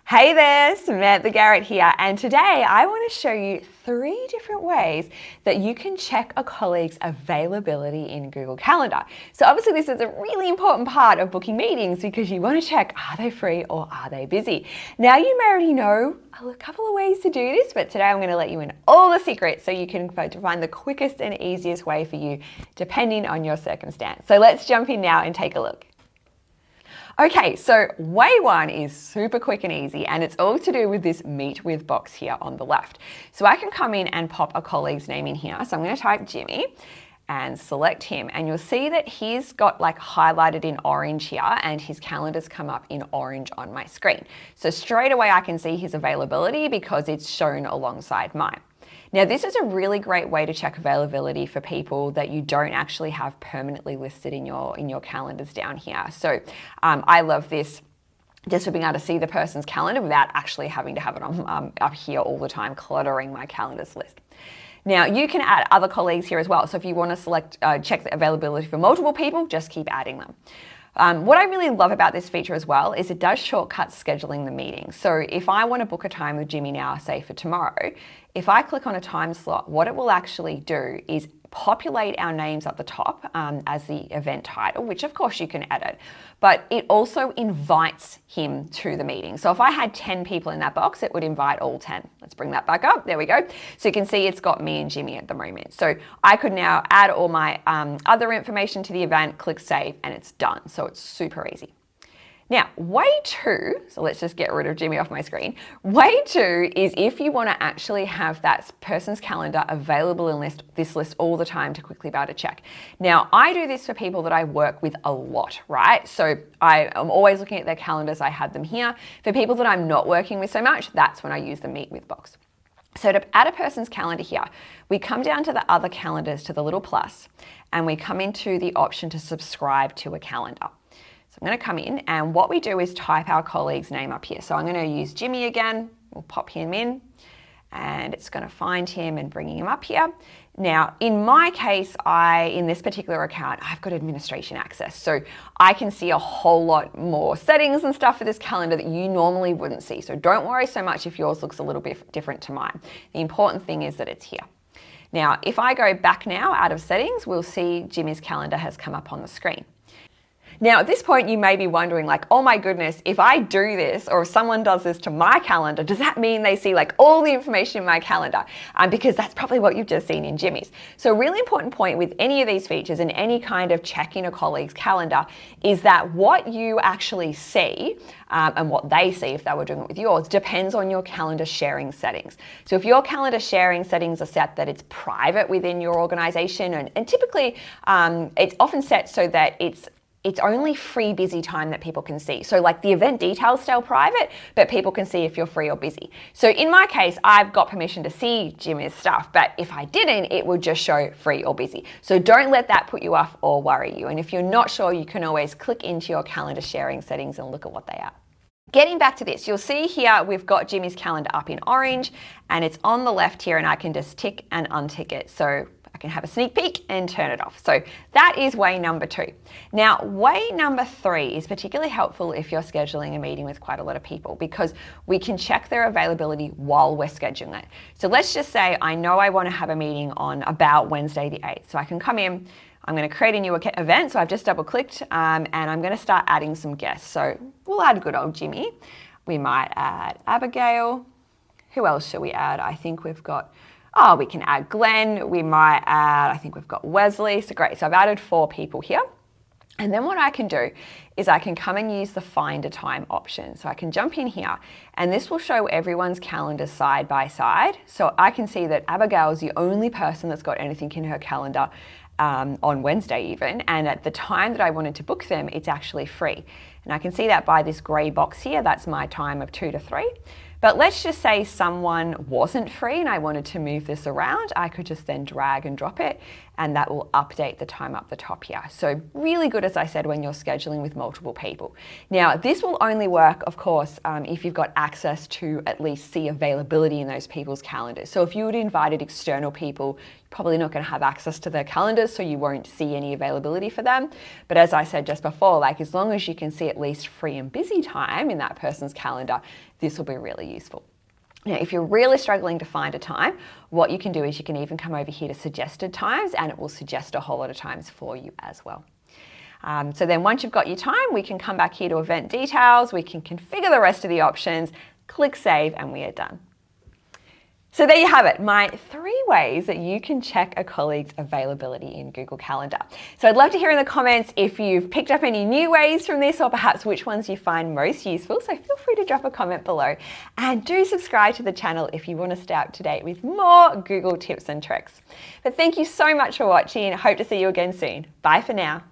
Hey there, Samantha Garrett here, and today I want to show you 3 different ways that you can check a colleague's availability in Google Calendar. So obviously this is a really important part of booking meetings because you want to check, are they free or are they busy? Now you may already know a couple of ways to do this, but today I'm going to let you in all the secrets so you can find the quickest and easiest way for you depending on your circumstance. So let's jump in now and take a look. Okay, so way 1 is super quick and easy, and it's all to do with this Meet With box here on the left. So I can come in and pop a colleague's name in here. So I'm going to type Jimmy and select him, and you'll see that he's got like highlighted in orange here and his calendar's come up in orange on my screen. So straight away I can see his availability because it's shown alongside mine. Now, this is a really great way to check availability for people that you don't actually have permanently listed in your calendars down here. So I love this, just for being able to see the person's calendar without actually having to have it on, up here all the time, cluttering my calendars list. Now, you can add other colleagues here as well. So if you want to check the availability for multiple people, just keep adding them. What I really love about this feature as well is it does shortcut scheduling the meeting. So if I want to book a time with Jimmy now, say for tomorrow, if I click on a time slot, what it will actually do is populate our names at the top as the event title, which of course you can edit, but it also invites him to the meeting. So if I had 10 people in that box, it would invite all 10. Let's bring that back up. There we go. So you can see it's got me and Jimmy at the moment. So I could now add all my other information to the event, click save, and it's done. So it's super easy. Now, way 2, so let's just get rid of Jimmy off my screen. Way 2 is if you want to actually have that person's calendar available in this list all the time to quickly be able to check. Now, I do this for people that I work with a lot, right? So I am always looking at their calendars. I have them here. For people that I'm not working with so much, that's when I use the Meet With box. So to add a person's calendar here, we come down to the other calendars to the little plus, and we come into the option to subscribe to a calendar. I'm going to come in, and what we do is type our colleague's name up here. So I'm going to use Jimmy again. We'll pop him in and it's going to find him and bringing him up here. Now, in my case, in this particular account, I've got administration access. So I can see a whole lot more settings and stuff for this calendar that you normally wouldn't see. So don't worry so much if yours looks a little bit different to mine. The important thing is that it's here. Now, if I go back now out of settings, we'll see Jimmy's calendar has come up on the screen. Now, at this point, you may be wondering like, oh my goodness, if I do this or if someone does this to my calendar, does that mean they see like all the information in my calendar? Because that's probably what you've just seen in Jimmy's. So a really important point with any of these features and any kind of checking a colleague's calendar is that what you actually see and what they see if they were doing it with yours depends on your calendar sharing settings. So if your calendar sharing settings are set that it's private within your organization, and typically it's often set so that it's only free busy time that people can see. So like the event details stay private, but people can see if you're free or busy. So in my case, I've got permission to see Jimmy's stuff, but if I didn't, it would just show free or busy. So don't let that put you off or worry you. And if you're not sure, you can always click into your calendar sharing settings and look at what they are. Getting back to this, you'll see here we've got Jimmy's calendar up in orange and it's on the left here, and I can just tick and untick it. So I can have a sneak peek and turn it off. So that is way number 2. Now, way number 3 is particularly helpful if you're scheduling a meeting with quite a lot of people, because we can check their availability while we're scheduling it. So let's just say I know I want to have a meeting on about Wednesday the 8th. So I can come in, I'm going to create a new event. So I've just double clicked and I'm going to start adding some guests. So we'll add good old Jimmy. We might add Abigail. Who else shall we add? I think we've got, we can add Glenn. We might add, I think we've got Wesley. So great. So I've added 4 people here. And then what I can do is I can come and use the find a time option. So I can jump in here and this will show everyone's calendar side by side. So I can see that Abigail is the only person that's got anything in her calendar on Wednesday even. And at the time that I wanted to book them, it's actually free. And I can see that by this gray box here. That's my time of 2 to 3. But let's just say someone wasn't free and I wanted to move this around. I could just then drag and drop it, and that will update the time up the top here. So really good, as I said, when you're scheduling with multiple people. Now, this will only work, of course, if you've got access to at least see availability in those people's calendars. So if you had invited external people, you're probably not going to have access to their calendars, so you won't see any availability for them. But as I said just before, like as long as you can see at at least free and busy time in that person's calendar, this will be really useful. Now, if you're really struggling to find a time, what you can do is you can even come over here to suggested times, and it will suggest a whole lot of times for you as well. So then once you've got your time, we can come back here to event details, we can configure the rest of the options, click save, and we are done. So there you have it, my 3 ways that you can check a colleague's availability in Google Calendar. So I'd love to hear in the comments if you've picked up any new ways from this, or perhaps which ones you find most useful. So feel free to drop a comment below, and do subscribe to the channel if you want to stay up to date with more Google tips and tricks. But thank you so much for watching. I hope to see you again soon. Bye for now.